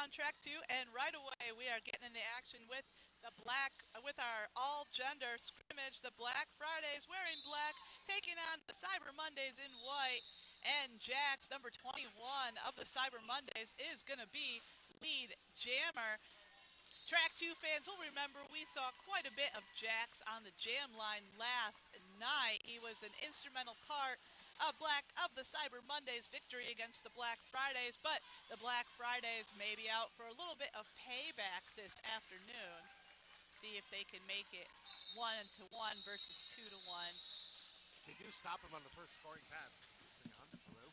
on track 2, and right away we are getting in the action with with our all-gender scrimmage. The Black Fridays wearing black, taking on the Cyber Mondays in white. And Jax, number 21 of the Cyber Mondays, is going to be lead jammer. Track 2 fans will remember we saw quite a bit of Jax on the jam line last night. He was an instrumental part of the Cyber Mondays victory against the Black Fridays, but the Black Fridays may be out for a little bit of payback this afternoon. See if they can make it 1-1 versus 2-1. They do stop him on the first scoring pass. Hang on. Hello.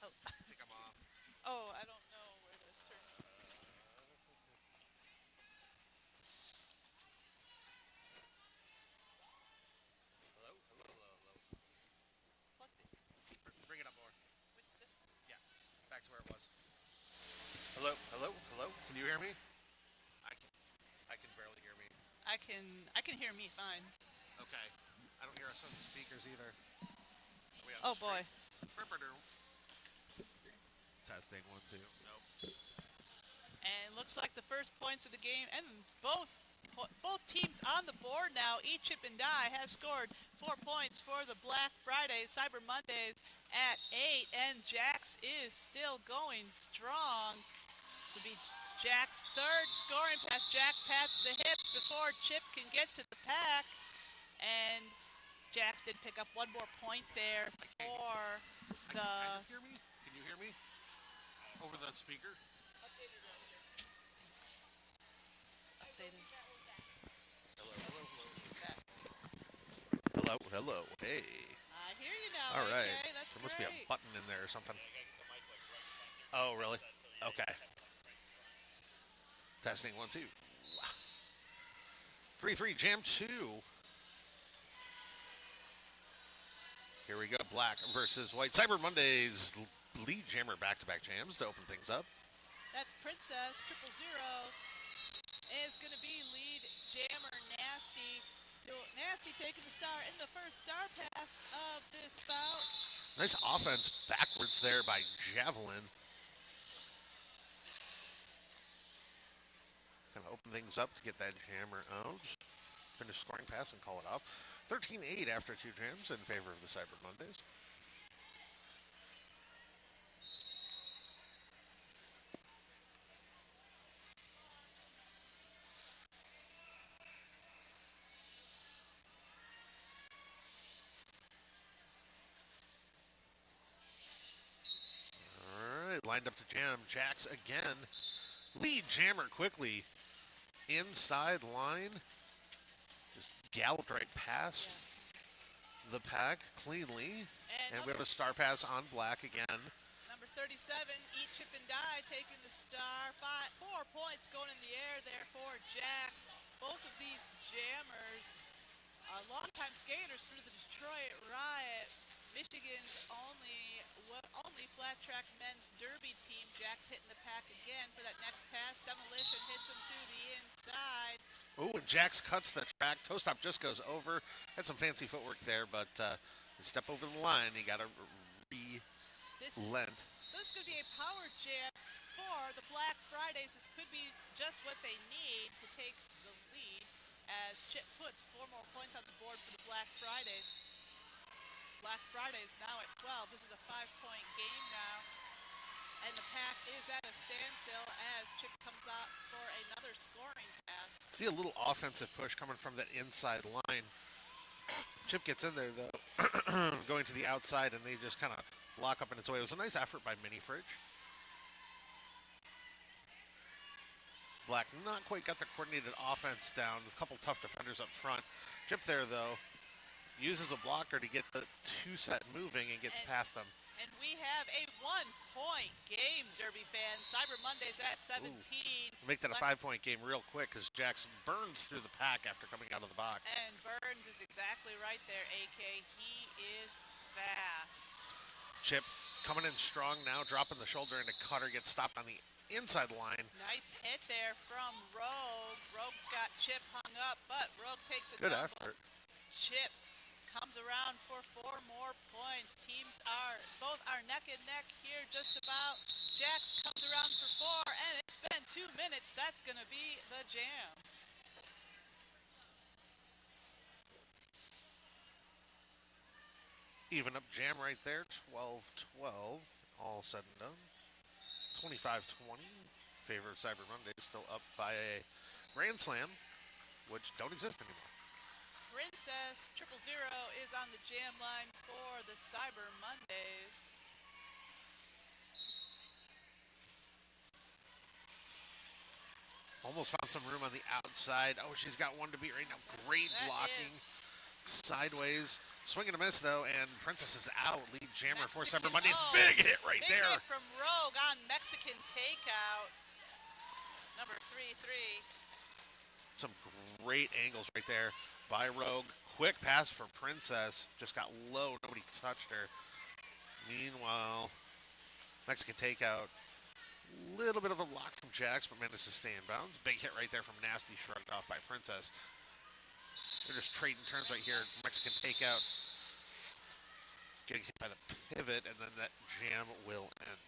Oh. I think I'm off. Oh, I don't know where the turn. Hello. Plugged it. Bring it up more. Which this one? Yeah, back to where it was. Hello. Can you hear me? I can barely hear me. I can hear me fine. Okay. I don't hear us on the speakers either. Oh boy. Testing 1, 2. Nope. And looks like the first points of the game, and both teams on the board now. Chip and Die has scored 4 points for the Black Friday Cyber Mondays at 8, and Jax is still going strong. This will be Jack's third scoring pass. Jack pats the hips before Chip can get to the pack, and Jax did pick up one more point there for the. Can you hear me? Can you hear me? Over the speaker? Updated roster. Thanks. Updated. Hello. Hey. I hear you now. All right. AK. That's There must great. be a button in there or something. Oh, really? Okay. Testing 1, 2. 3-3 jam 2. Here we go. Black versus white. Cyber Mondays lead jammer back-to-back jams to open things up. That's Princess 000 is going to be lead jammer Nasty. Nasty taking the star in the first star pass of this bout. Nice offense backwards there by Javelin. Kind of open things up to get that jammer out. Finish scoring pass and call it off. 13-8 after 2 jams in favor of the Cyber Mondays. All right, lined up to jam. Jax again. Lead jammer quickly. Inside line. Just galloped right past the pack cleanly. And we have a star pass on black again. Number 37, Chip and Die taking the star. 4 points going in the air there for Jax. Both of these jammers are longtime skaters for the Detroit Riot. Michigan's only flat track men's derby team. Jax hitting the pack again for that next pass. Demolition hits him to the inside. Oh, and Jax cuts the track. Toe stop just goes over. Had some fancy footwork there, but step over the line. He got a relent. So this is going to be a power jam for the Black Fridays. This could be just what they need to take the lead as Chip puts 4 more points on the board for the Black Fridays. Black Fridays now at 12. This is a 5-point game now. And the pack is at a standstill as Chip comes out for another scoring pass. See a little offensive push coming from that inside line. Chip gets in there, though, going to the outside, and they just kind of lock up in its way. It was a nice effort by Mini Fridge. Black not quite got the coordinated offense down. A couple tough defenders up front. Chip there, though, uses a blocker to get the 2-set moving and gets past them. And we have a 1-point game, Derby fans. Cyber Mondays at 17. Ooh. Make that a 5-point game real quick because Jackson burns through the pack after coming out of the box. And Burns is exactly right there, AK. He is fast. Chip coming in strong now, dropping the shoulder into Cutter, gets stopped on the inside line. Nice hit there from Rogue. Rogue's got Chip hung up, but Rogue takes a good double. effort. Chip comes around for 4 more points. Both are neck and neck here just about. Jax comes around for 4, and it's been 2 minutes. That's going to be the jam. Even up jam right there, 12-12, all said and done. 25-20, favor of Cyber Monday, still up by a Grand Slam, which don't exist anymore. Princess 000 is on the jam line for the Cyber Mondays. Almost found some room on the outside. Oh, she's got one to beat right now. Great blocking. Sideways. Swing and a miss, though, and Princess is out. Lead jammer for Cyber Mondays. Big hit right big there. Hit from Rogue on Mexican takeout. Number 3-3. Some great angles right there by Rogue. Quick pass for Princess. Just got low. Nobody touched her. Meanwhile, Mexican takeout. Little bit of a block from Jax, but managed to stay in bounds. Big hit right there from Nasty, shrugged off by Princess. They're just trading turns right here. Mexican takeout. Getting hit by the pivot, and then that jam will end.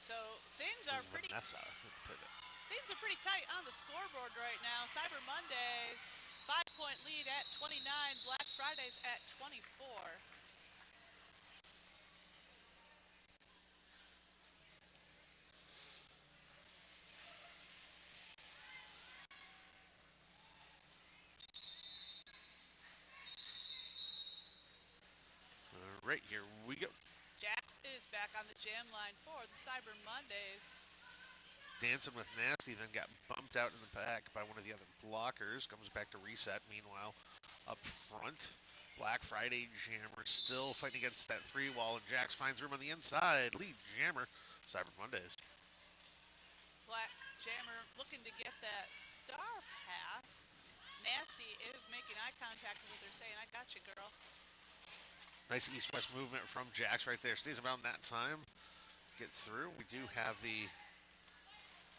So things are pretty... Vanessa, it's pivot. Things are pretty tight on the scoreboard right now. Cyber Mondays, 5-point lead at 29. Black Fridays at 24. Right, here we go. Jax is back on the jam line for the Cyber Mondays. Dancing with Nasty, then got bumped out in the back by one of the other blockers. Comes back to reset. Meanwhile, up front, Black Friday Jammer still fighting against that 3-wall, and Jax finds room on the inside. Lead Jammer, Cyber Mondays. Black Jammer looking to get that star pass. Nasty is making eye contact with her, saying, "I got you, girl." Nice east-west movement from Jax right there. Stays about that time. Gets through. We do have the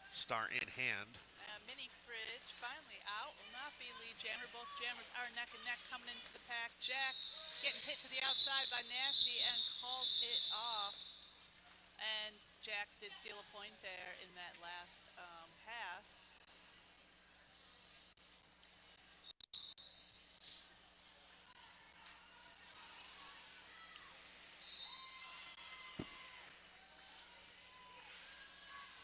star in hand. Mini Fridge finally out. Will not be lead jammer. Both jammers are neck and neck coming into the pack. Jax getting hit to the outside by Nasty and calls it off. And Jax did steal a point there in that last pass.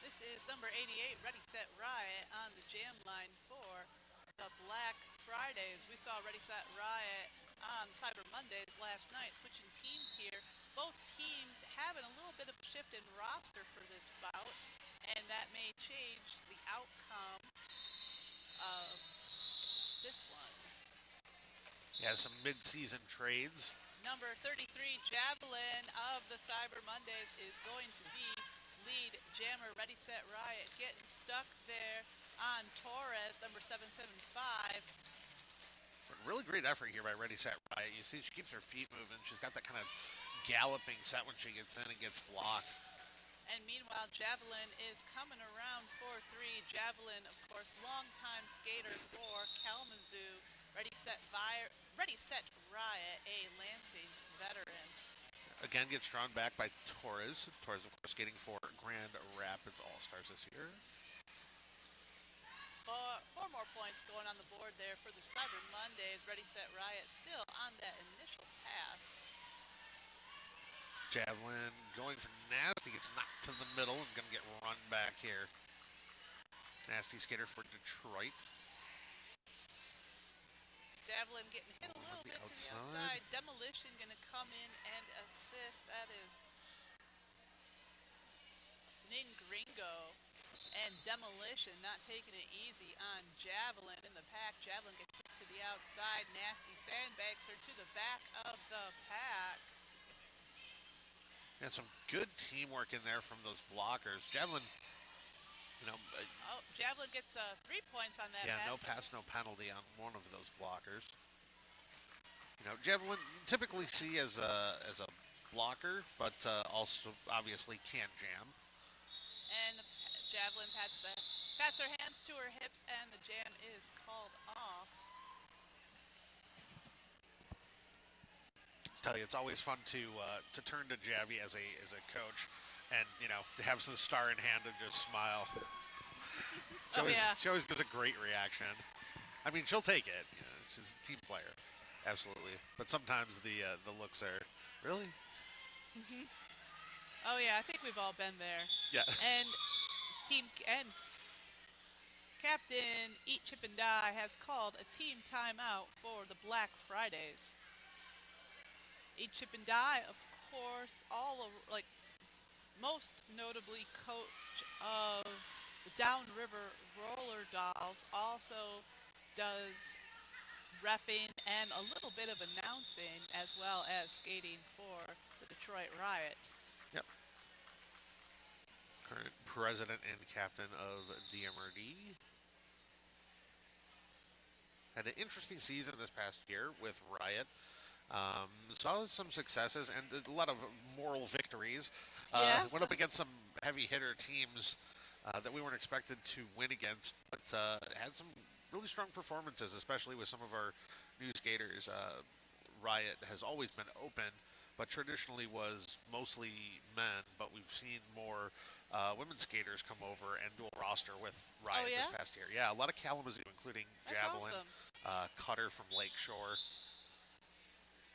This is number 88, Ready Set Riot on the jam line for the Black Fridays. We saw Ready Set Riot on Cyber Mondays last night, switching teams here. Both teams having a little bit of a shift in roster for this bout, and that may change the outcome of this one. Yeah, some mid-season trades. Number 33, Javelin of the Cyber Mondays, is going to be lead jammer. Ready Set Riot getting stuck there on Torres, number 775. Really great effort here by Ready Set Riot. You see she keeps her feet moving. She's got that kind of galloping set when she gets in and gets blocked. And meanwhile, Javelin is coming around 4-3. Javelin, of course, longtime skater for Kalamazoo. Ready Set Riot, a Lansing veteran. Again, gets drawn back by Torres. Torres, of course, skating for Grand Rapids All-Stars this year. 4 more points going on the board there for the Cyber Mondays. Ready Set Riot still on that initial pass. Javelin going for Nasty, gets knocked to the middle and going to get run back here. Nasty skater for Detroit. Javelin getting hit a little bit to the outside. Demolition going to come in and assist. That is Ning Gringo. And Demolition not taking it easy on Javelin in the pack. Javelin gets hit to the outside. Nasty sandbags her to the back of the pack. And some good teamwork in there from those blockers. Javelin, Javelin gets 3 points on that pass. Yeah, no pass, no penalty on one of those blockers. Javelin you typically see as a blocker, but also obviously can jam. And Javelin pats her hands to her hips, and the jam is called off. tell you, it's always fun to turn to Javi as a coach, and have the star in hand and just smile. Oh yeah. She always gives a great reaction. I mean, she'll take it. She's a team player, absolutely. But sometimes the looks are really. Oh yeah. I think we've all been there. Yeah. And Captain Eat Chip and Die has called a team timeout for the Black Fridays. Eat Chip and Die, of course, most notably coach of the Downriver Roller Dolls, also does reffing and a little bit of announcing as well as skating for the Detroit Riot. Yep. Current president and captain of DMRD. Had an interesting season this past year with Riot. Saw some successes and a lot of moral victories. Yes. Went up against some heavy hitter teams that we weren't expected to win against, but had some really strong performances, especially with some of our new skaters. Riot has always been open, but traditionally was mostly men, but we've seen more women's skaters come over and dual roster with Riot Oh, yeah? this past year. Yeah, a lot of Kalamazoo, including That's Javelin, awesome. Cutter from Lakeshore.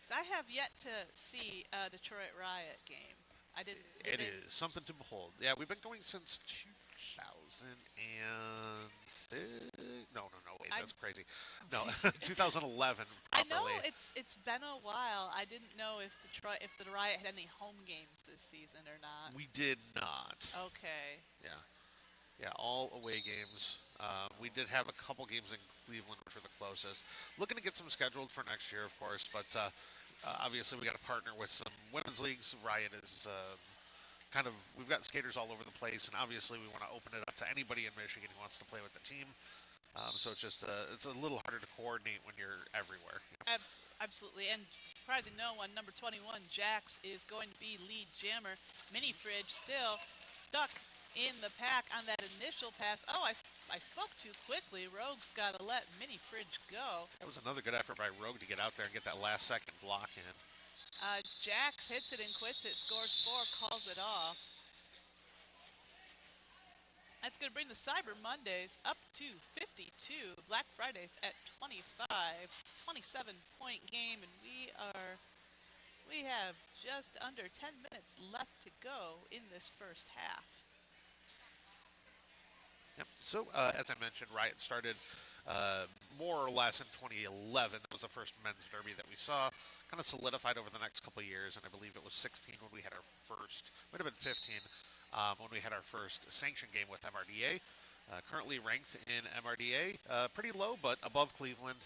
So I have yet to see a Detroit Riot game. I didn't. It is something to behold. Yeah, we've been going since 2006. No, wait, that's crazy. No, 2011 I know properly. it's been a while. I didn't know if the Riot had any home games this season or not. We did not. Okay. Yeah, all away games. We did have a couple games in Cleveland, which were the closest. Looking to get some scheduled for next year, of course, but obviously we got to partner with some women's leagues. Riot is we've got skaters all over the place, and obviously we want to open it up to anybody in Michigan who wants to play with the team. So it's just it's a little harder to coordinate when you're everywhere. Absolutely. And surprising no one, number 21, Jax, is going to be lead jammer. Mini Fridge still stuck in the pack on that initial pass. Oh, I spoke too quickly. Rogue's got to let Mini Fridge go. That was another good effort by Rogue to get out there and get that last second block in. Jax hits it and quits it, scores 4, calls it off. That's going to bring the Cyber Mondays up to 52. Black Fridays at 25. 27-point game, and we have just under 10 minutes left to go in this first half. Yep. So, as I mentioned, Riot started more or less in 2011. That was the first men's derby that we saw. Kind of solidified over the next couple of years, and I believe it was 16 when we had our first, might have been 15, when we had our first sanction game with MRDA. Currently ranked in MRDA, pretty low, but above Cleveland.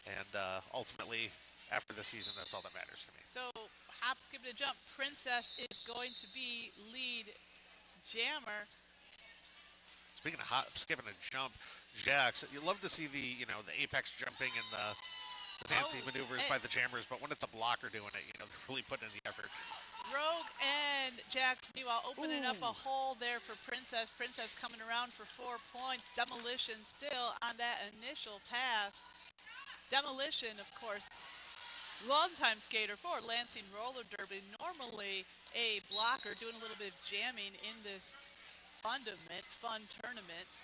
And ultimately, after the season, that's all that matters to me. So, hop, skip, and a jump. Princess is going to be lead jammer. Speaking of hop, skipping a jump, Jax, you love to see the apex jumping and the fancy maneuvers by the jammers, but when it's a blocker doing it, they're really putting in the effort. Rogue and Jax meanwhile opening up a hole there for Princess. Princess coming around for 4 points. Demolition still on that initial pass. Demolition, of course, longtime skater for Lansing Roller Derby. Normally a blocker doing a little bit of jamming in this fun tournament.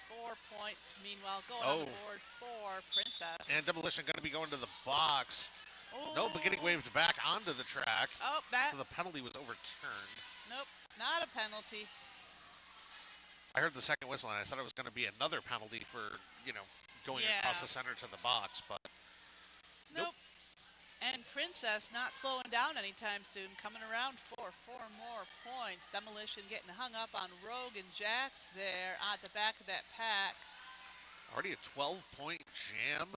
4 points, meanwhile, going on the board for Princess. And Demolition going to be going to the box. Oh. No, but getting waved back onto the track. Oh, so the penalty was overturned. Nope, not a penalty. I heard the second whistle, and I thought it was going to be another penalty for, going across the center to the box, but nope. And Princess not slowing down anytime soon, coming around for 4 more points. Demolition getting hung up on Rogue and Jax there at the back of that pack. Already a 12-point jam.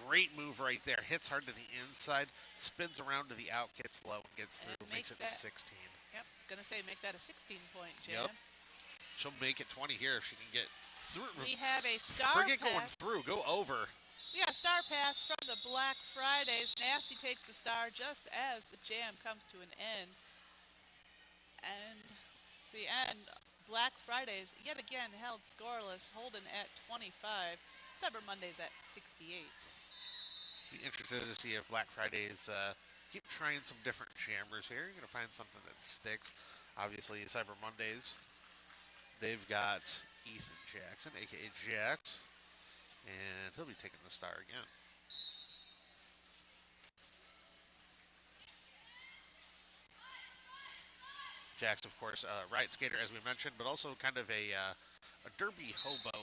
Great move right there. Hits hard to the inside, spins around to the out, gets low, and gets through, makes it 16. Yep, gonna say make that a 16-point jam. Yep. She'll make it 20 here if she can get through. We have a star Forget pass. going through, go over. Yeah, star pass from the Black Fridays. Nasty takes the star just as the jam comes to an end. And it's the end. Black Fridays yet again held scoreless, Holden at 25. Cyber Mondays at 68. Be interested to see if Black Fridays keep trying some different jammers here. You're going to find something that sticks. Obviously, Cyber Mondays, they've got Ethan Jackson, a.k.a. Jax, and he'll be taking the star again. Jax, of course, riot skater, as we mentioned, but also kind of a derby hobo.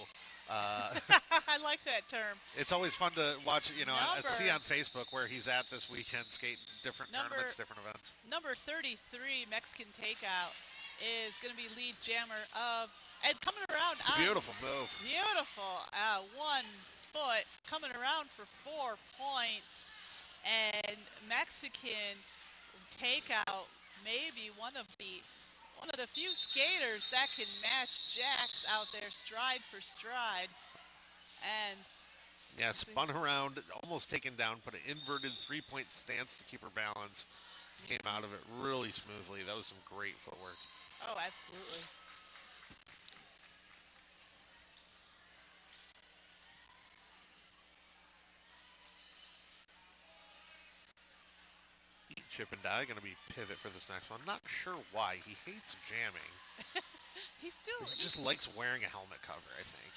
I like that term. It's always fun to watch, see Number- on Facebook where he's at this weekend, skating different Number- tournaments, different events. Number 33, Mexican Takeout, is going to be lead jammer of, and coming around on Beautiful move. beautiful, 1 foot, coming around for 4 points, and Mexican Takeout, maybe one of the few skaters that can match Jax out there stride for stride, and Yeah, spun around, almost taken down, put an inverted three-point stance to keep her balance. Came out of it really smoothly. That was some great footwork. oh, absolutely. Chip and Die going to be pivot for this next one. Not sure why. He hates jamming. He's still He just likes wearing a helmet cover, I think.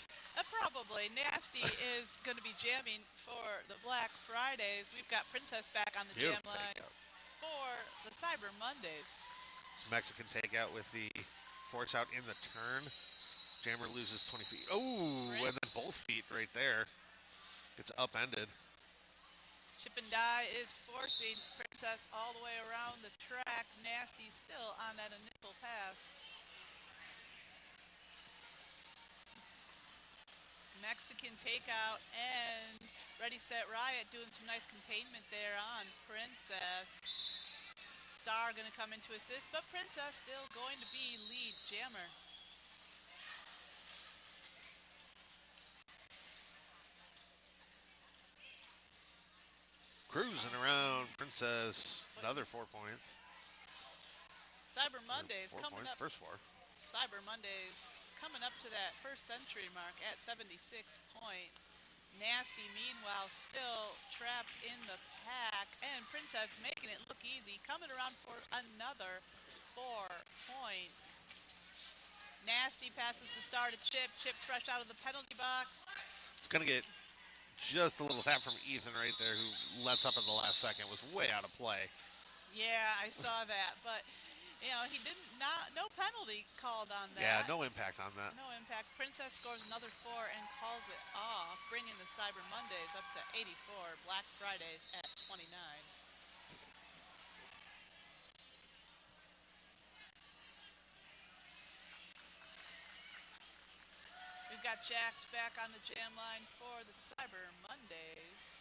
probably Nasty is going to be jamming for the Black Fridays. We've got Princess back on the jam Beautiful line takeout. for the Cyber Mondays. It's Mexican takeout with the force out in the turn. Jammer loses 20 feet. Oh, and then both feet right there. It's upended. Chip and Die is forcing Princess all the way around the track. Nasty still on that initial pass. Mexican Takeout and Ready Set Riot doing some nice containment there on Princess. Star going to come in to assist, but Princess still going to be lead jammer. Cruising around Princess. Another 4 points. Cyber Mondays 4 coming points, up. first 4. Cyber Mondays coming up to that first century mark at 76 points. Nasty, meanwhile, still trapped in the pack, and Princess making it look easy, coming around for another 4 points. Nasty passes the star to Chip. Chip fresh out of the penalty box. It's going to get just a little tap from Ethan right there, who lets up in the last second. Was way out of play. Yeah, I saw that, but he no penalty called on that. Yeah, no impact on that. No impact. Princess scores another 4 and calls it off, bringing the Cyber Mondays up to 84. Black Fridays at 29. We've got Jax back on the jam line for the Cyber Mondays.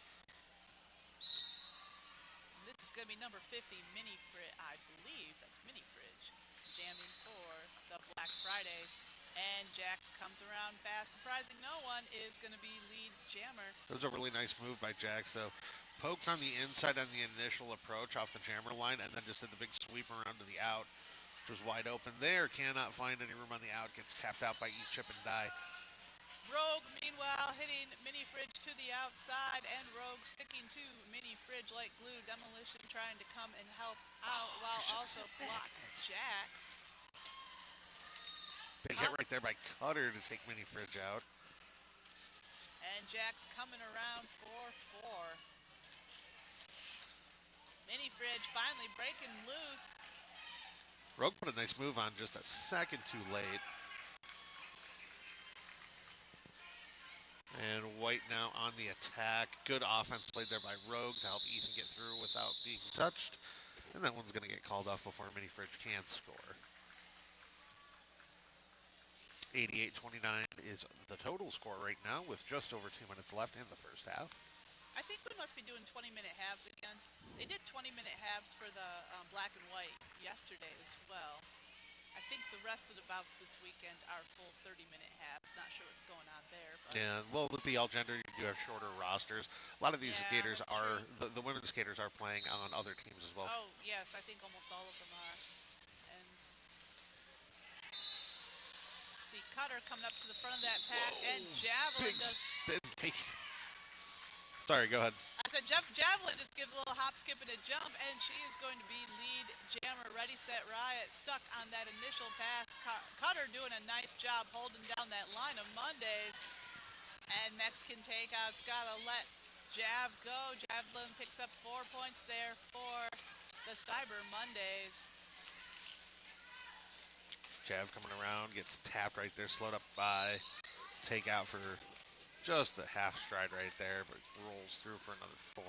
This is going to be number 50, Mini Fridge. I believe that's Mini Fridge, jamming for the Black Fridays. And Jax comes around fast. Surprising no one is going to be lead jammer. It was a really nice move by Jax, though. Poked on the inside on the initial approach off the jammer line, and then just did the big sweep around to the out, which was wide open there. Cannot find any room on the out. Gets tapped out by Chip and Die. Rogue, meanwhile, hitting Mini Fridge to the outside, and Rogue sticking to Mini Fridge like glue. Demolition trying to come and help out while also block Jax. Big hit right there by Cutter to take Mini Fridge out. And Jax coming around for 4. Mini Fridge finally breaking loose. Rogue put a nice move on just a second too late. And White now on the attack. Good offense played there by Rogue to help Ethan get through without being touched. And that one's going to get called off before Mini Fridge can score. 88-29 is the total score right now with just over 2 minutes left in the first half. I think we must be doing 20-minute halves again. They did 20-minute halves for the black and white yesterday as well. I think the rest of the bouts this weekend are full 30-minute halves. Not sure what's going on there. But And, well, with the all gender, you do have shorter rosters. A lot of these Yeah, skaters that's are, the women's skaters are playing on other teams as well. oh, yes, I think almost all of them are. And see Cutter coming up to the front of that pack, and Javelin Big does. spin take. Sorry, go ahead. I said Javelin just gives a little hop, skip, and a jump, and she is going to be lead jammer. Ready, set, riot. Stuck on that initial pass. Cutter doing a nice job holding down that line of Mondays. And Mexican takeout's got to let Jav go. Javelin picks up 4 points there for the Cyber Mondays. Jav coming around, gets tapped right there, slowed up by takeout for just a half stride right there, but rolls through for another 4.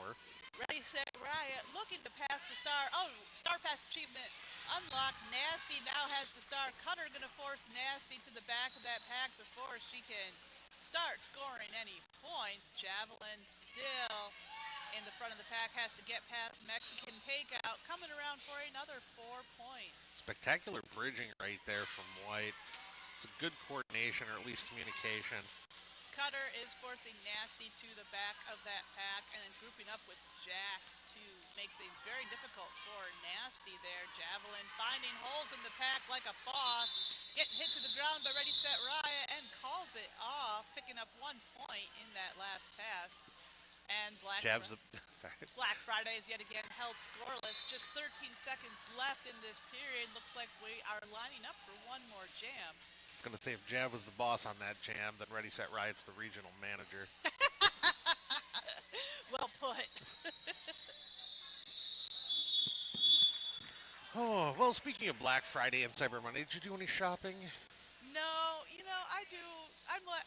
Ready, set, riot. Looking to pass the star. Oh, star pass achievement unlocked. Nasty now has the star. Cutter going to force Nasty to the back of that pack before she can start scoring any points. Javelin still in the front of the pack, has to get past Mexican takeout, coming around for another 4 points. Spectacular bridging right there from White. It's a good coordination, or at least communication. Cutter is forcing Nasty to the back of that pack and then grouping up with Jax to make things very difficult for Nasty there. Javelin finding holes in the pack like a boss, getting hit to the ground by Ready, Set, Riot, and calls it off, picking up 1 point in that last pass. And Black Friday is yet again held scoreless. Just 13 seconds left in this period. Looks like we are lining up for one more jam. I was going to say, if Jav was the boss on that jam, then Ready, Set, Riot's the regional manager. Well put. Oh, well, speaking of Black Friday and Cyber Monday, did you do any shopping? No, I do. I'm like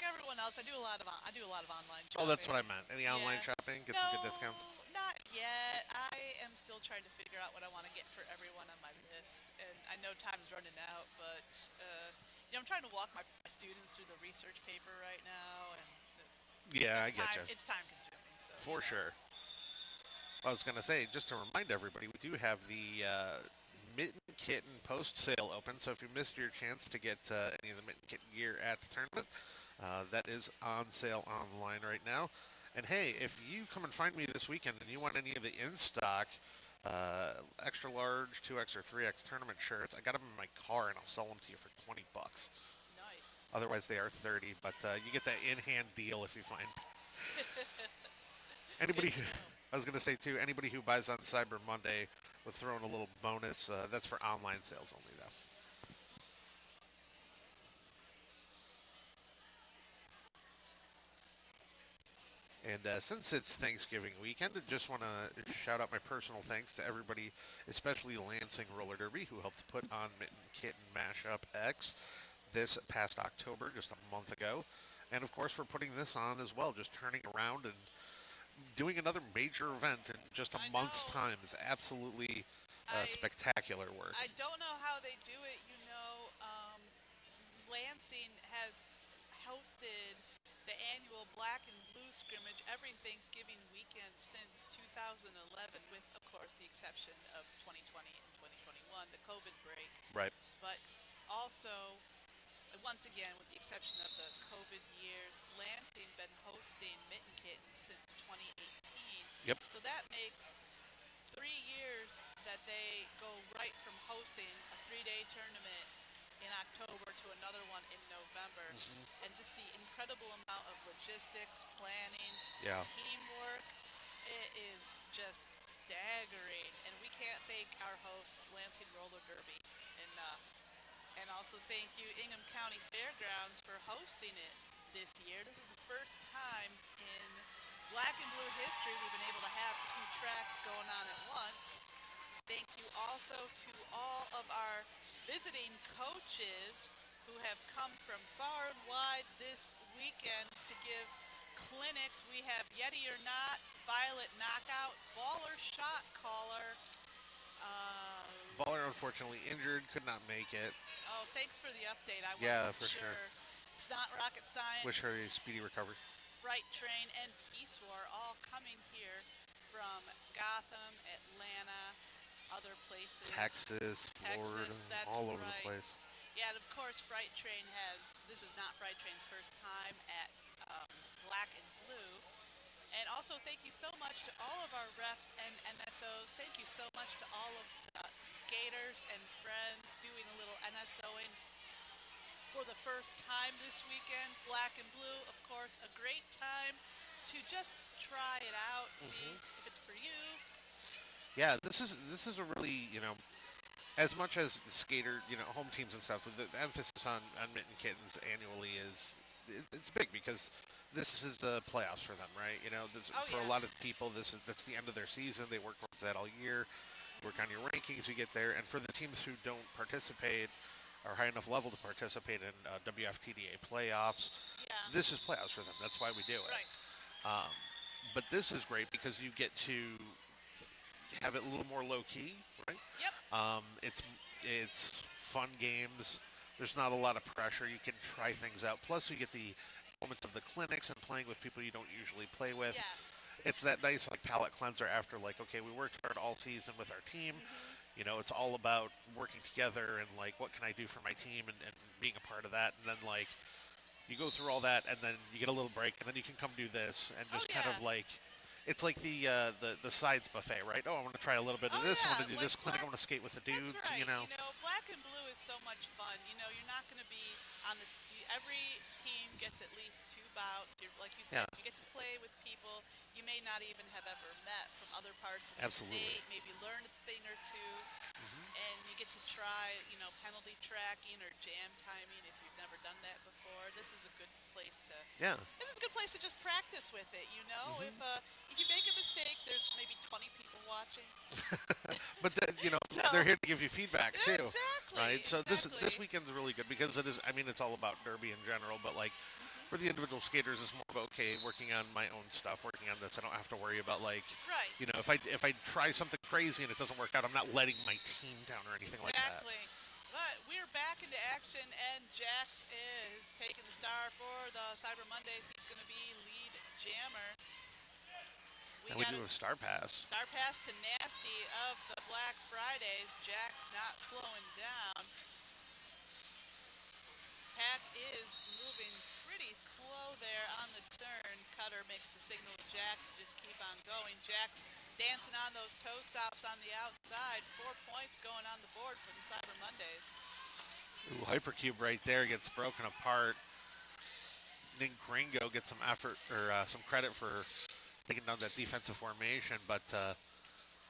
everyone else. I do a lot of online shopping. Oh, that's what I meant. Any online shopping? Get some good discounts? Not yet. I am still trying to figure out what I want to get for everyone on my list, and I know time's running out, but I'm trying to walk my students through the research paper right now, and yeah, I get you. It's time consuming. So for sure. I was going to say, just to remind everybody, we do have the Mitten Kitten post-sale open, so if you missed your chance to get any of the Mitten Kitten gear at the tournament, that is on sale online right now. And hey, if you come and find me this weekend and you want any of the in-stock extra large, 2X or 3X tournament shirts, I got them in my car and I'll sell them to you for $20. Nice. Otherwise, they are $30, but you get that in-hand deal if you find. Anybody, I was going to say too, anybody who buys on Cyber Monday, we'll throw in a little bonus. That's for online sales only, though. And since it's Thanksgiving weekend, I just want to shout out my personal thanks to everybody, especially Lansing Roller Derby, who helped put on Mitten Kitten Mashup X this past October, just a month ago. And of course, for putting this on as well, just turning around and doing another major event in just a month's time is absolutely spectacular work. I don't know how they do it. Lansing has hosted the annual Black and Blue scrimmage every Thanksgiving weekend since 2011, with, of course, the exception of 2020 and 2021, the COVID break. Right. But also, once again, with the exception of the COVID years, Lansing been hosting Mitten Kitten since 2018. Yep. So that makes 3 years that they go right from hosting a 3-day tournament in October to another one in November. And just the incredible amount of logistics, planning, teamwork, it is just staggering. And we can't thank our hosts, Lansing Roller Derby, enough. And also thank you, Ingham County Fairgrounds, for hosting it this year. This is the first time in Black and Blue history we've been able to have 2 tracks going on at once. Thank you also to all of our visiting coaches who have come from far and wide this weekend to give clinics. We have Yeti or Not, Violet Knockout, Baller Shot Caller. Baller unfortunately injured, could not make it. Oh, thanks for the update. I wasn't for sure. Snot Rocket Science. Wish her a speedy recovery. Fright Train and Peace War all coming here from Gotham, Atlanta, other places. Texas, Florida, all over the place. Yeah, and of course Fright Train this is not Fright Train's first time at Black and Blue. And also thank you so much to all of our refs and NSOs. Thank you so much to all of the skaters and friends doing a little NSOing for the first time this weekend. Black and Blue, of course, a great time to just try it out, see Hmm. if it's for you. Yeah, this is a really, as much as skater, home teams and stuff, the emphasis on Mitten Kittens annually is it's big because this is the playoffs for them, right? Oh For a yeah. lot of people, that's the end of their season. They work towards that all year. Work on your rankings, you get there, and for the teams who don't participate or high enough level to participate in WFTDA playoffs, Yeah. this is playoffs for them. That's why we do it. Right. Um, but this is great because you get to have it a little more low key, right? Yep. It's fun games. There's not a lot of pressure. You can try things out. Plus, you get the element of the clinics and playing with people you don't usually play with. Yes. It's that nice like palate cleanser after like, okay, we worked hard all season with our team. Mhm. It's all about working together and like what can I do for my team and being a part of that. And then like you go through all that and then you get a little break and then you can come do this and Oh just kind yeah. of like it's like the sides buffet, right? Oh, I want to try a little bit of Oh this. I want yeah. to do Like this clinic. I black. want to skate with the That's dudes. right. Black and blue is so much fun. You're not going to be on the. Every team gets at least two bouts. Like you said, Yeah, you get to play with people you may not even have ever met from other parts of the absolutely. state. Maybe learn a thing or two, Hmm. and you get to try, penalty tracking or jam timing if you've never done that before. This is a good place to. Yeah. This is a good place to just practice with it. Hmm. If you make a mistake, there's maybe 20 people watching. But then, So they're here to give you feedback too, exactly, right? So this exactly. weekend's really good because it is. I mean, it's all about derby in general, but like for Hmm. the individual skaters, it's more about okay, working on my own stuff, working on this. I don't have to worry about like, Right. if I try something crazy and it doesn't work out, I'm not letting my team down or anything like that. Exactly. But we're back into action, and Jax is taking the star for the Cyber Mondays. He's going to be lead jammer. We And we got do a have Star Pass. star pass to Nasty of the Black Fridays. Jax not slowing down. Pack is moving pretty slow there on the turn. Cutter makes the signal to Jax to just keep on going. Jax dancing on those toe stops on the outside. 4 points going on the board for the Cyber Mondays. Ooh, Hypercube right there gets broken apart. Then Gringo gets some effort or some credit for taking down that defensive formation, but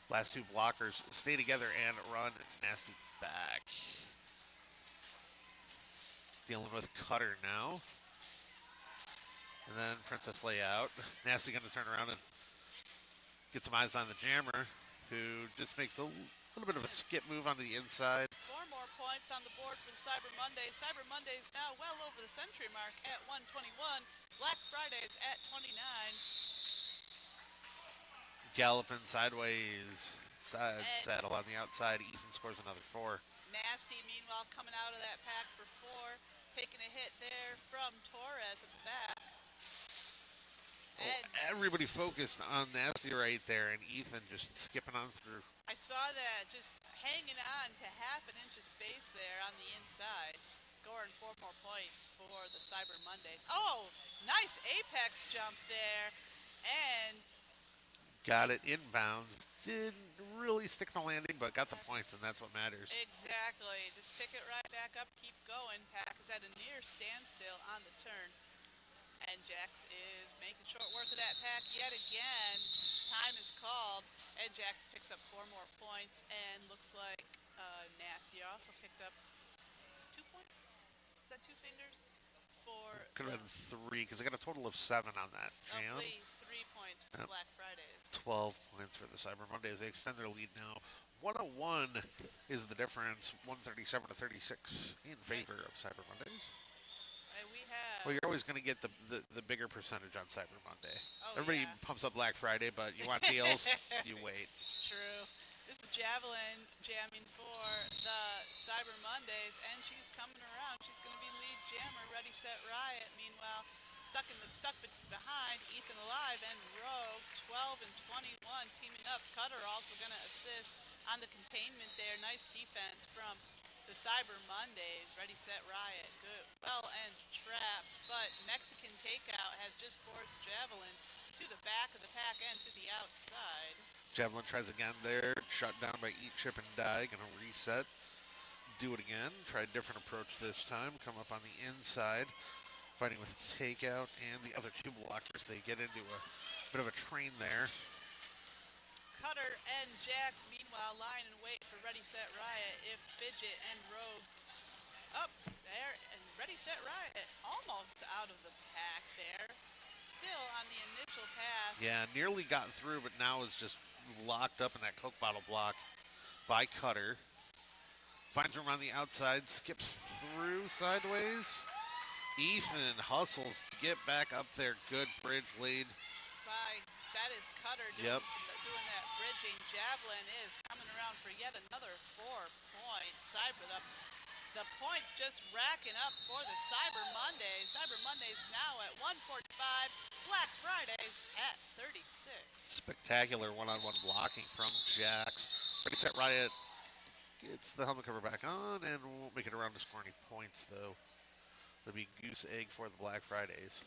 last two blockers stay together and run Nasty back. Dealing with Cutter now. And then Princess Layout. Nasty going to turn around and get some eyes on the Jammer, who just makes a little bit of a skip move onto the inside. 4 more points on the board for the Cyber Mondays. Cyber Mondays now well over the century mark at 121. Black Fridays at 29. Galloping sideways. Side And saddle on the outside. Ethan scores another four. Nasty, meanwhile, coming out of that pack for 4. Taking a hit there from Torres at the back. Oh, And everybody focused on Nasty right there, and Ethan just skipping on through. I saw that just hanging on to half an inch of space there on the inside. Scoring 4 more points for the Cyber Mondays. Oh, nice apex jump there. And Got it inbounds. Didn't really stick the landing, but got the that's points, and that's what matters. exactly. Just pick it right back up, keep going. Pack is at a near standstill on the turn. And Jax is making short work of that pack yet again. Time is called, and Jax picks up 4 more points, and looks like Nasty also picked up 2 points. Is that two fingers? For Could the, have been three, because I got a total of 7 on that of jam. Lee, 3 points for the Yep. Black Fridays. 12 points for the Cyber Mondays. They extend their lead now. 101 is the difference. 137 to 36 in favor of Cyber Mondays. And we have, Well, you're always going to get the bigger percentage on Cyber Monday. oh Everybody yeah, pumps up Black Friday, but you want deals, you wait. true. This is Javelin jamming for the Cyber Mondays, and she's coming around. She's going to be lead jammer, Ready Set Riot. Meanwhile, behind Ethan Alive and Rogue, 12 and 21 teaming up. Cutter also going to assist on the containment there. Nice defense from the Cyber Mondays. Ready Set Riot, good, well and trapped, but Mexican Takeout has just forced Javelin to the back of the pack and to the outside. Javelin tries again there. Shut down by Eat, Chip, and Die. Going to reset. Do it again. Try a different approach this time. Come up on the inside. fighting with takeout and the other two blockers. They get into a bit of a train there. Cutter and Jax, meanwhile, lying in wait for Ready Set Riot if Fidget and Rogue up there. And Ready Set Riot almost out of the pack there. Still on the initial pass. Yeah, nearly got through, but now is just locked up in that Coke bottle block by Cutter. Finds room on the outside, skips through sideways. Ethan hustles to get back up there. Good bridge lead. That is Cutter doing, Yep. doing that bridging. Javelin is coming around for yet another 4 points. The points just racking up for the Cyber Mondays. Cyber Mondays now at 145. Black Fridays at 36. Spectacular one-on-one blocking from Jax. Ready, Set, Riot gets the helmet cover back on and won't make it around to score any points, though. That'll be goose egg for the Black Fridays.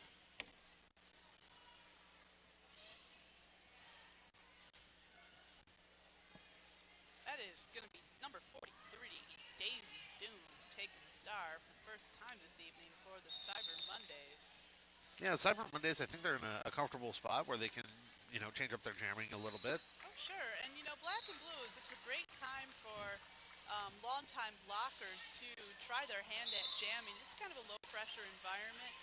That is going to be number 43, Daisy Doom, taking the star for the first time this evening for the Cyber Mondays. Yeah, Cyber Mondays, I think they're in a comfortable spot where they can, change up their jamming a little bit. Oh, sure. And, Black and Blues, it's a great time for longtime blockers to try their hand at jamming. It's kind of a low-pressure environment.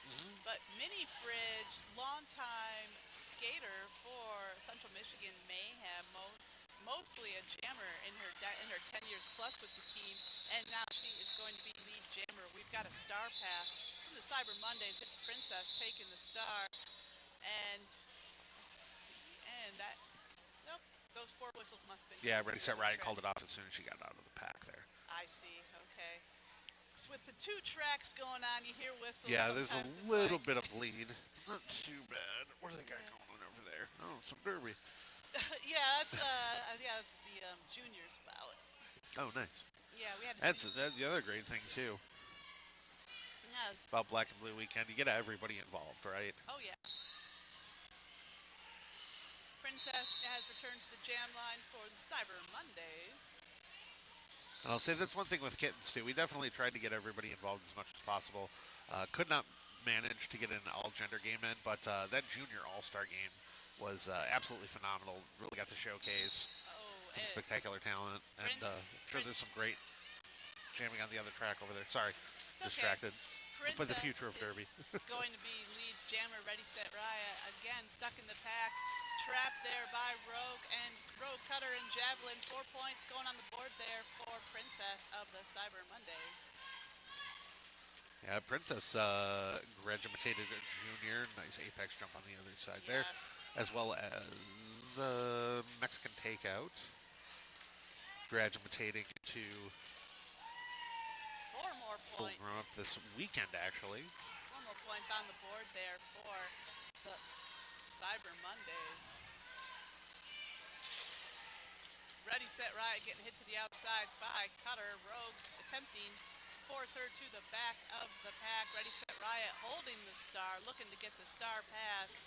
But Mini Fridge, longtime skater for Central Michigan Mayhem, mostly a jammer in her 10 years plus with the team, and now she is going to be lead jammer. We've got a star pass from the Cyber Mondays. It's Princess taking the star, and let's see, and that, nope, those 4 whistles must have been. Yeah, Ready, Set, Riot called it off as soon as she got out of the pack there. I see, okay. So with the 2 tracks going on, you hear whistles. Yeah, there's a sometimes it's little like- bit of bleed. It's not too bad. What do they got going on over there? Oh, some derby. yeah, that's the juniors bout. Oh, nice. Yeah, we had. That's the other great thing too Yeah. about Black and Blue Weekend. You get everybody involved, right? Oh yeah. Princess has returned to the jam line for the Cyber Mondays. And I'll say that's one thing with Kittens too. We definitely tried to get everybody involved as much as possible. Could not manage to get an all-gender game in, but that junior all-star game was absolutely phenomenal. Really got to showcase some spectacular talent, and I'm sure there's some great jamming on the other track over there. Sorry, distracted. But the future of Derby. Going to be lead jammer, Ready Set Riot again, stuck in the pack, trapped there by Rogue and Rogue, Cutter, and Javelin. 4 points going on the board there for Princess of the Cyber Mondays. Yeah, Princess regimentated a junior. Nice apex jump on the other side there. As well as Mexican Takeout. Regimentating to 4 more full points. grown up this weekend, actually. 4 more points on the board there for the Cyber Mondays. Ready, Set, Riot getting hit to the outside by Cutter. Rogue attempting to force her to the back of the pack. Ready, Set, Riot holding the star, looking to get the star pass.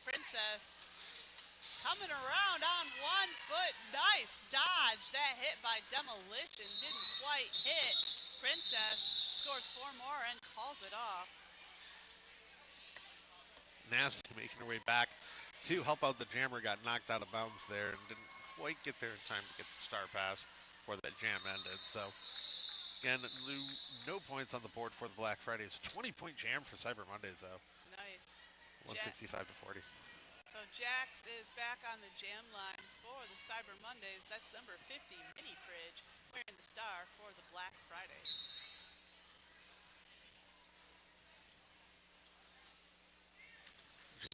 Princess coming around on 1 foot. Nice dodge. That hit by Demolition didn't quite hit. Princess scores 4 more and calls it off. Nasty making her way back to help out the jammer. Got knocked out of bounds there and didn't quite get there in time to get the star pass before that jam ended. So, again, no points on the board for the Black Fridays. 20-point jam for Cyber Mondays, though. Nice. 165 to 40. So Jax is back on the jam line for the Cyber Mondays. That's number 50, Mini Fridge, wearing the star for the Black Fridays.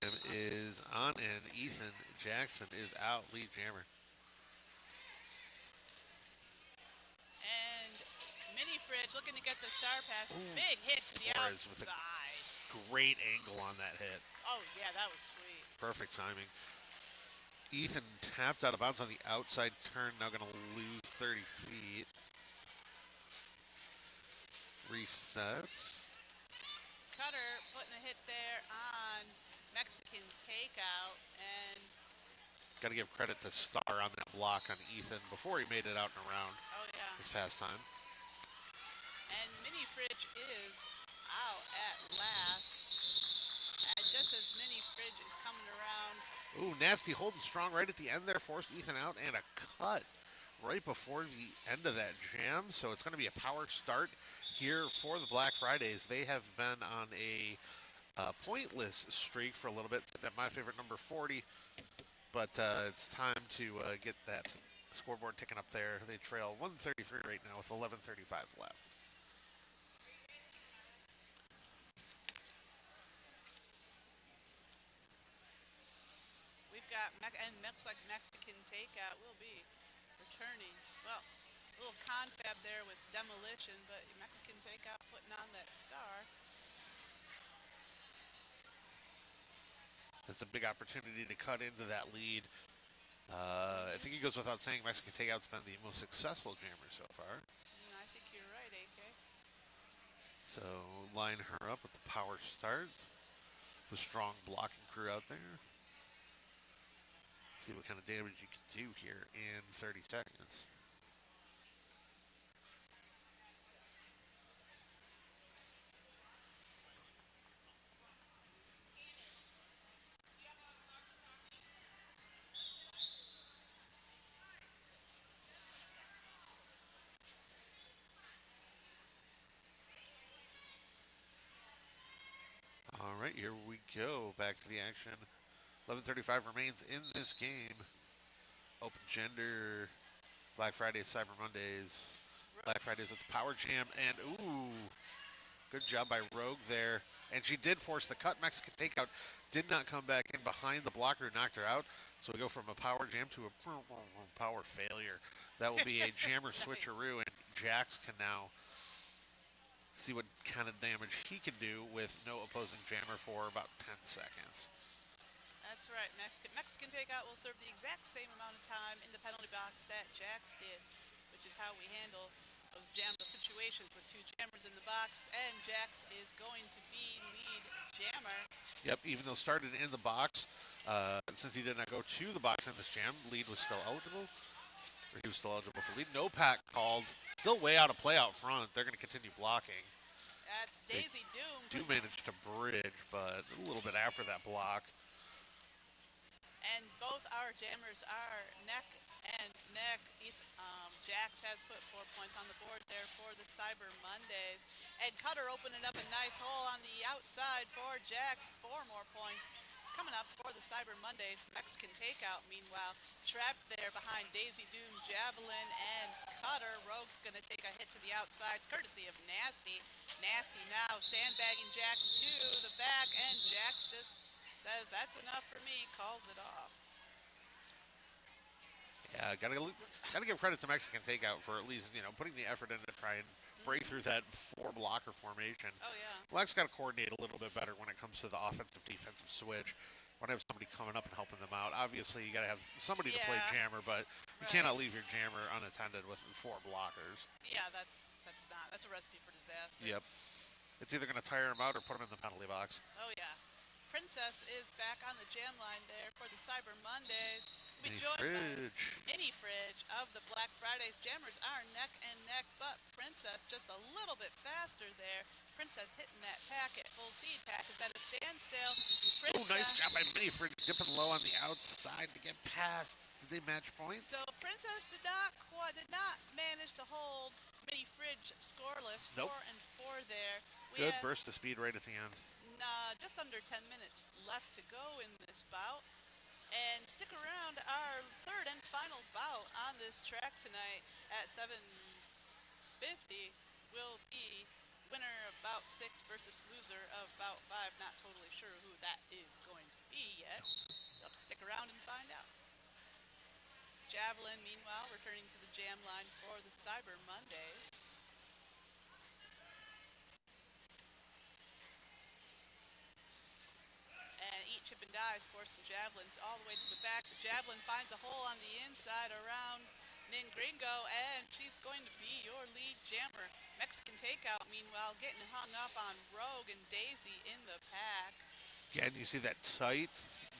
Jam is on, and Ethan Jackson is out, lead jammer. And Mini Fridge looking to get the star pass. Big hit to the Torres with a outside. great angle on that hit. Oh, yeah, that was sweet. Perfect timing. Ethan tapped out of bounds on the outside turn, now going to lose 30 feet. Resets. Cutter putting a hit there on Mexican Takeout, and Got to give credit to Star on that block on Ethan before he made it out and around oh yeah, this past time. and Mini Fridge is out at last. And just as Mini Fridge is coming around. Ooh, Nasty holding strong right at the end there, forced Ethan out, and a cut right before the end of that jam. So it's going to be a power start here for the Black Fridays. They have been on a pointless streak for a little bit, at my favorite number 40. But it's time to get that scoreboard ticking up there. They trail 133 right now with 11:35 left. We've got, and looks like Mexican Takeout will be returning. Well, a little confab there with Demolition, but Mexican Takeout putting on that star. It's a big opportunity to cut into that lead. I think it goes without saying Mexican Takeout's been the most successful jammer so far. I think you're right, AK. So line her up with the power start. The strong blocking crew out there. See what kind of damage you can do here in 30 seconds. All right, here we go. Back to the action. 11:35 remains in this game. Open Gender, Black Fridays, Cyber Mondays, Black Fridays with the Power Jam, and ooh, good job by Rogue there. And she did force the cut. Mexican Takeout did not come back in behind the blocker, knocked her out. So we go from a power jam to a power failure. That will be a jammer Nice. switcheroo, and Jax can now see what kind of damage he can do with no opposing jammer for about 10 seconds. That's right. Mexican Takeout will serve the exact same amount of time in the penalty box that Jax did, which is how we handle those situations with two jammers in the box, and Jax is going to be lead jammer. Yep, even though started in the box, since he did not go to the box in this jam, lead was still eligible. Or he was still eligible for lead. No pack called. Still way out of play out front. They're going to continue blocking. That's Daisy Doom. Do manage to bridge, but a little bit after that block. And both our jammers are neck and neck. Jax has put 4 points on the board there for the Cyber Mondays. And Cutter opening up a nice hole on the outside for Jax. 4 more points coming up for the Cyber Mondays. Mexican Takeout, meanwhile, trapped there behind Daisy Doom, Javelin, and Cutter. Rogue's going to take a hit to the outside, courtesy of Nasty. Nasty now sandbagging Jax to the back, and Jax just says, that's enough for me, calls it off. Yeah, gotta give credit to Mexican Takeout for at least, putting the effort in to try and break through that 4 blocker formation. Oh, yeah. Black's got to coordinate a little bit better when it comes to the offensive-defensive switch. Want to have somebody coming up and helping them out. Obviously, you got to have somebody to play jammer, but you cannot leave your jammer unattended with 4 blockers. Yeah, that's a recipe for disaster. Yep. It's either going to tire him out or put him in the penalty box. Oh, yeah. Princess is back on the jam line there for the Cyber Mondays. We joined Mini Fridge of the Black Fridays. Jammers are neck and neck, but Princess just a little bit faster there. Princess hitting that packet. Full seed pack is at a standstill. Oh, nice job by Mini Fridge dipping low on the outside to get past. Did they match points? So Princess did not manage to hold Mini Fridge scoreless. Nope. 4 and 4 there. Good burst of speed right at the end. Just under 10 minutes left to go in this bout. And stick around, our third and final bout on this track tonight at 7:50 will be winner of bout 6 versus loser of bout 5. Not totally sure who that is going to be yet. You'll have to stick around and find out. Javelin, meanwhile, returning to the jam line for the Cyber Mondays. And eat, chip, and dies, forcing Javelin all the way to the back. But Javelin finds a hole on the inside around Ningringo, and she's going to be your lead jammer. Mexican Takeout, meanwhile, getting hung up on Rogue and Daisy in the pack. Again, you see that tight,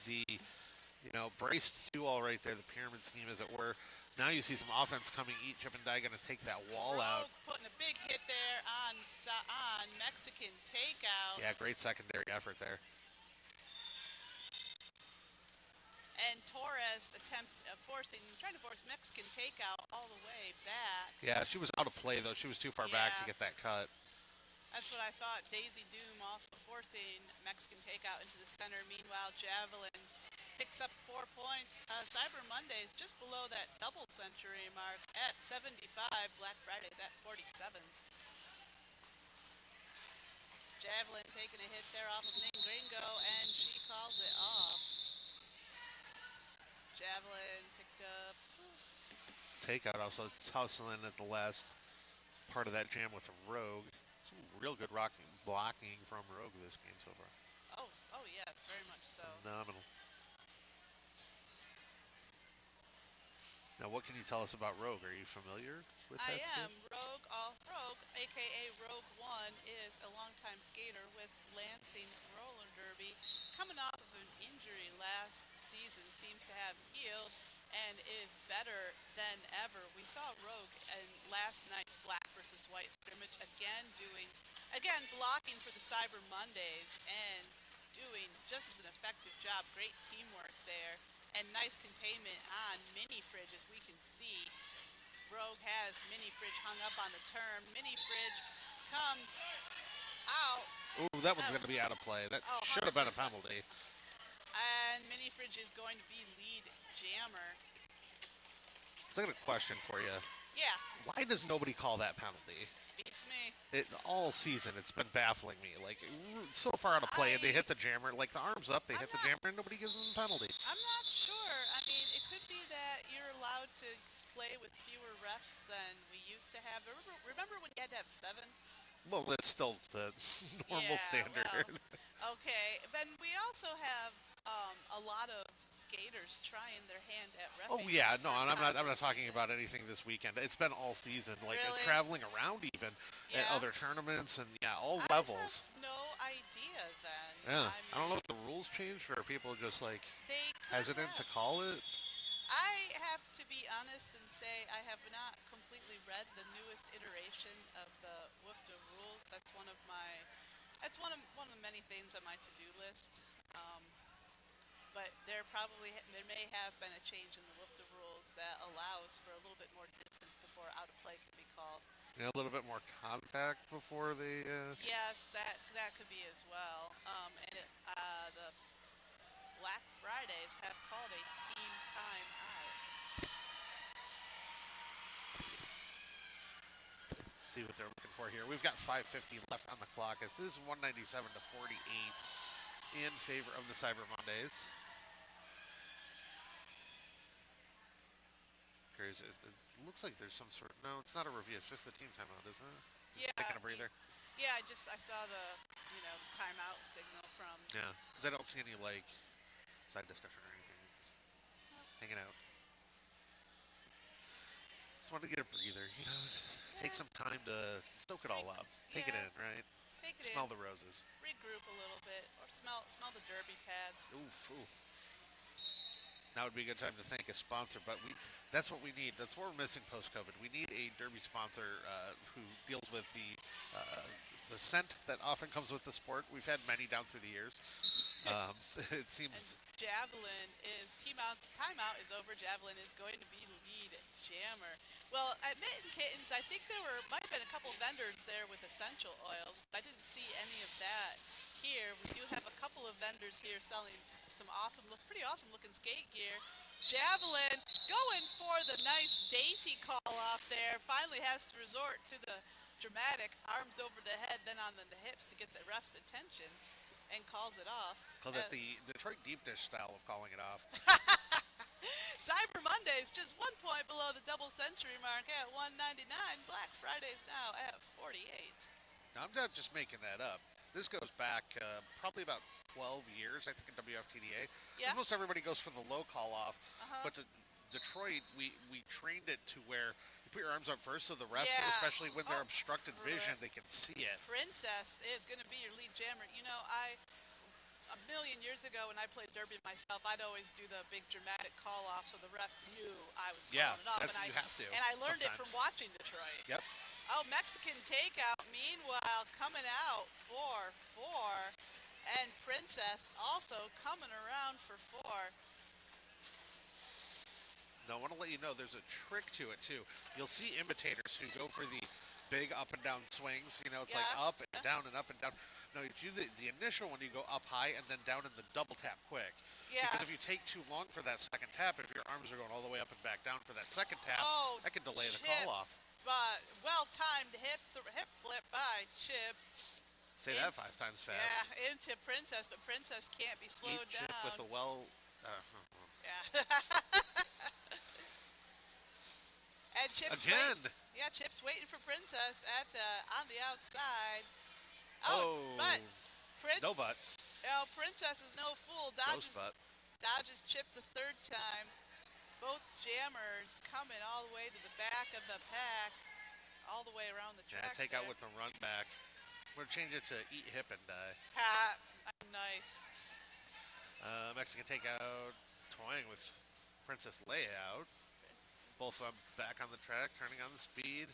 the braced 2-all right there, the pyramid scheme as it were. Now you see some offense coming. Eat, chip, and die going to take that wall Rogue out. Putting a big hit there on Mexican Takeout. Yeah, great secondary effort there. Torres trying to force Mexican takeout all the way back. Yeah, she was out of play, though. She was too far back to Yeah. get that cut. That's what I thought. Daisy Doom also forcing Mexican takeout into the center. Meanwhile, Javelin picks up 4 points. Cyber Mondays just below that double century mark at 75. Black Friday's at 47. Javelin taking a hit there off of Ning Gringo, and she calls it off. Javelin picked up. Takeout also hustling at the last part of that jam with Rogue. Some real good blocking from Rogue this game so far. Oh yes, very much so. Phenomenal. Now, what can you tell us about Rogue? Are you familiar with that? I am. Rogue, aka Rogue One, is a longtime skater with Lansing Roller Derby. Coming off of an injury last season, seems to have healed and is better than ever. We saw Rogue in last night's Black versus White scrimmage again blocking for the Cyber Mondays and doing just as an effective job. Great teamwork there. And nice containment on Mini Fridge, as we can see. Rogue has Mini Fridge hung up on the turn. Mini Fridge comes out. Ooh, that one's going to be out of play. That should have been a 100%. penalty. And Mini Fridge is going to be lead jammer. So I got a question for you. Yeah, Why does nobody call that penalty? beats me. All season, it's been baffling me. Like, so far out of play, and they hit the jammer. Like, the arm's up, they hit the jammer, and nobody gives them the penalty. I'm not sure. I mean, it could be that you're allowed to play with fewer refs than we used to have. Remember when you had to have 7? Well, that's still the normal standard. Well, okay, then we also have a lot of skaters trying their hand at reffing. Oh yeah, no, for and I'm not this talking season. about anything this weekend. It's been all season, like Really? traveling around even at Yeah. other tournaments and all I levels. have no idea then. Yeah, I don't know mean, if the rules changed or are people just like they could hesitant to have. call it. I have to be honest and say I have not completely read the newest iteration of the WFDA rules. That's one of the many things on my to-do list. But there may have been a change in the WFDA rules that allows for a little bit more distance before out of play can be called. A little bit more contact before they. Yes, that could be as well. The Black Fridays have called a team time out. See what they're looking for here. We've got 5:50 left on the clock. It is 197 to 48 in favor of the Cyber Mondays. It looks like there's some sort. No, it's not a review. It's just the team timeout, isn't it? Yeah. Taking a breather. Yeah, I saw the timeout signal from. Yeah, because I don't see any like side discussion or anything. Just hanging out. Just wanted to get a breather. Just take some time to soak it all up. Take it in, right? Take it Smell in, the roses. regroup a little bit, or smell the derby pads. Oof. Ooh. Now would be a good time to thank a sponsor, but that's what we need. That's what we're missing post-COVID. We need a derby sponsor who deals with the scent that often comes with the sport. We've had many down through the years. It seems. And Javelin is timeout is over. Javelin is going to be lead jammer. Well, at Mitten Kittens, I think might have been a couple vendors there with essential oils, but I didn't see any of that here. We do have a couple of vendors here selling some pretty awesome looking skate gear. Javelin going for the nice dainty call off there. Finally has to resort to the dramatic arms over the head, then on the hips to get the ref's attention, and calls it off. Call that the Detroit deep dish style of calling it off. Cyber Mondays just 1 point below the double century mark at 199. Black Fridays now at 48. Now, I'm not just making that up. This goes back probably about 12 years, I think, in WFTDA. Yeah. Most everybody goes for the low call off, Uh-huh. but Detroit, we trained it to where you put your arms up first, so the refs, Yeah. especially when they're Oh, obstructed vision, they can see it. Princess is going to be your lead jammer. A million years ago when I played derby myself, I'd always do the big dramatic call off so the refs knew I was calling it off. You have to. And I learned it from sometimes. watching Detroit. Yep. Oh, Mexican takeout, meanwhile, coming out for 4. And Princess also coming around for 4. Now, I want to let you know there's a trick to it, too. You'll see imitators who go for the big up and down swings. You know, it's like Yeah. up and down and up and down. No, you do the initial one, you go up high and then down in the double tap quick. Yeah. Because if you take too long for that second tap, if your arms are going all the way up and back down for that second tap, Oh, that can delay the Chip. call off. But well-timed hip flip by Chip. Say that 5 times fast. Yeah, into Princess, but Princess can't be slowed Eat Chip down. with a well... Yeah. And Chip's Again. Chip's waiting for Princess on the outside. Oh. But No butt. Princess is no fool. Ghost butt. Dodges Chip the third time. Both jammers coming all the way to the back of the pack, all the way around the track. Yeah, take out with the run back. We're going to change it to eat hip and die. Ha! Nice. Mexican takeout, toying with Princess Layout. Both of them back on the track, turning on the speed.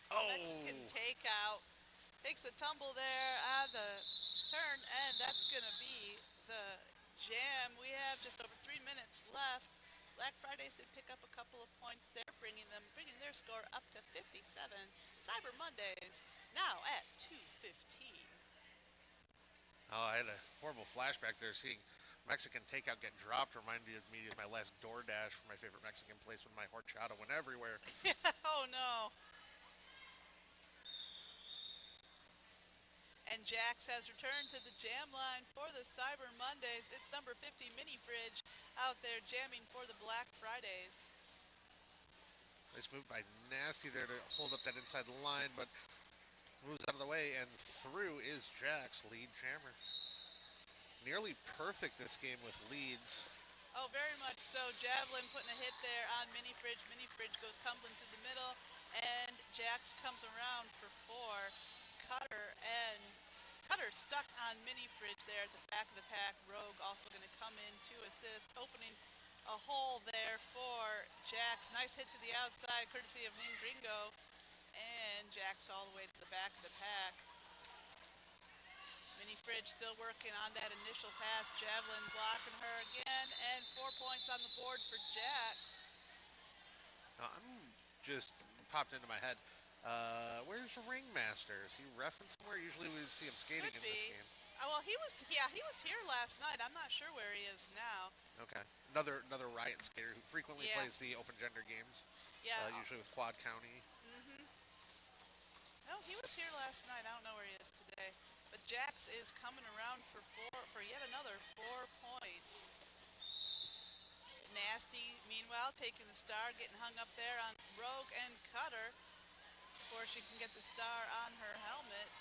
Oh! Mexican takeout. Takes a tumble there on the turn, and that's going to be the jam. We have just over 3 minutes left. Black Fridays did pick up a couple of points there, bringing their score up to 57. Cyber Mondays now at 2:15. Oh, I had a horrible flashback there seeing Mexican takeout get dropped. Reminded me of my last DoorDash from my favorite Mexican place when my horchata went everywhere. Oh no. And Jax has returned to the jam line for the Cyber Mondays. It's number 50 Mini Fridge out there jamming for the Black Fridays. Nice move by Nasty there to hold up that inside line, but moves out of the way, and through is Jax, lead jammer. Nearly perfect this game with leads. Oh, very much so. Javelin putting a hit there on Mini Fridge. Mini Fridge goes tumbling to the middle, and Jax comes around for 4. Cutter stuck on Mini Fridge there at the back of the pack. Rogue also going to come in to assist, opening a hole there for Jax. Nice hit to the outside, courtesy of Min Gringo. And Jax all the way to the back of the pack. Mini Fridge still working on that initial pass. Javelin blocking her again, and 4 points on the board for Jax. Now, I'm just popped into my head. Where's Ringmaster? Is he reffing somewhere? Usually we would see him skating in this game. Well, he was here last night. I'm not sure where he is now. Okay. Another Riot skater who frequently plays the open gender games. Yeah. Usually with Quad County. No, he was here last night. I don't know where he is today. But Jax is coming around for yet another 4 points. Nasty, meanwhile, taking the star, getting hung up there on Rogue and Cutter before she can get the star on her helmet.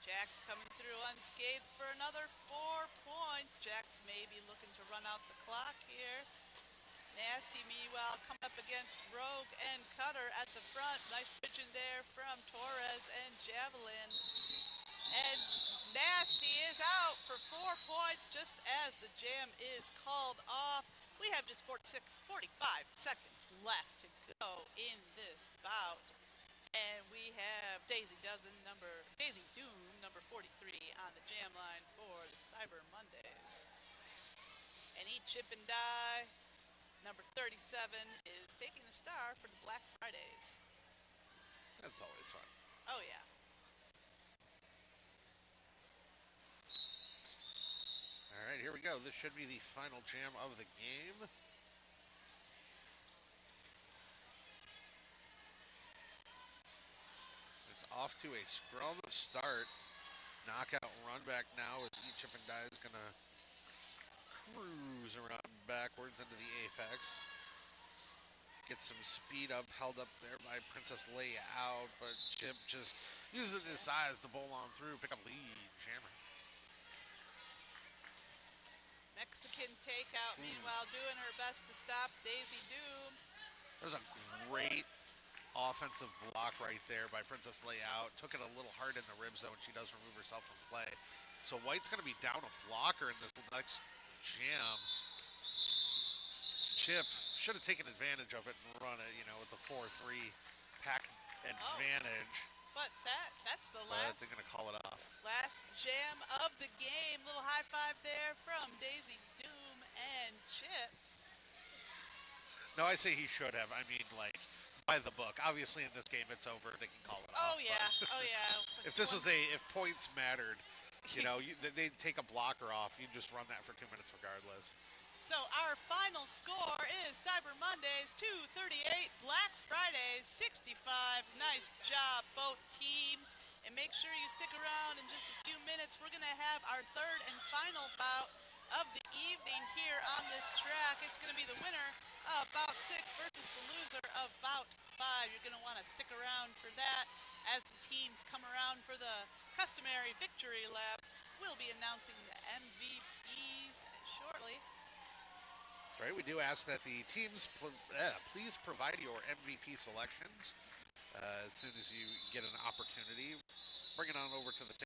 Jax coming through unscathed for another 4 points. Jax may be looking to run out the clock here. Nasty, meanwhile, coming up against Rogue and Cutter at the front. Nice bridging there from Torres and Javelin. And Nasty is out for 4 points just as the jam is called off. We have just 45 seconds left to go in this bout. And we have Daisy Doom, number 43 on the jam line for the Cyber Mondays. And Eat Chip and Die, number 37, is taking the star for the Black Fridays. That's always fun. Oh, yeah. All right, here we go. This should be the final jam of the game. It's off to a scrum start. Knockout run back now as Eat Chip and Die is going to cruise around backwards into the apex. Get some speed up, held up there by Princess Layout, but Chip just using his size to bowl on through, pick up lead jammer. Mexican takeout, meanwhile, doing her best to stop Daisy Doom. There's a great offensive block right there by Princess Layout. Took it a little hard in the ribs, though, and she does remove herself from play. So White's going to be down a blocker in this next jam. Chip should have taken advantage of it and run it, with the 4-3 pack advantage. But that's the but last they're going to call it off. jam of the game. Little high five there from Daisy Doom and Chip. No, I say he should have. I mean, like, by the book. Obviously, in this game, it's over. They can call it off. Oh yeah, but oh yeah. if this was if points mattered, they'd take a blocker off. You just run that for 2 minutes regardless. So our final score is Cyber Mondays 238, Black Fridays 65. Nice job, both teams. And make sure you stick around in just a few minutes. We're going to have our third and final bout of the evening here on this track. It's going to be the winner of Bout 6 versus the loser of Bout 5. You're going to want to stick around for that as the teams come around for the customary victory lap. We'll be announcing the MVPs shortly. That's right. We do ask that the teams please provide your MVP selections as soon as you get an opportunity. Bring it on over to the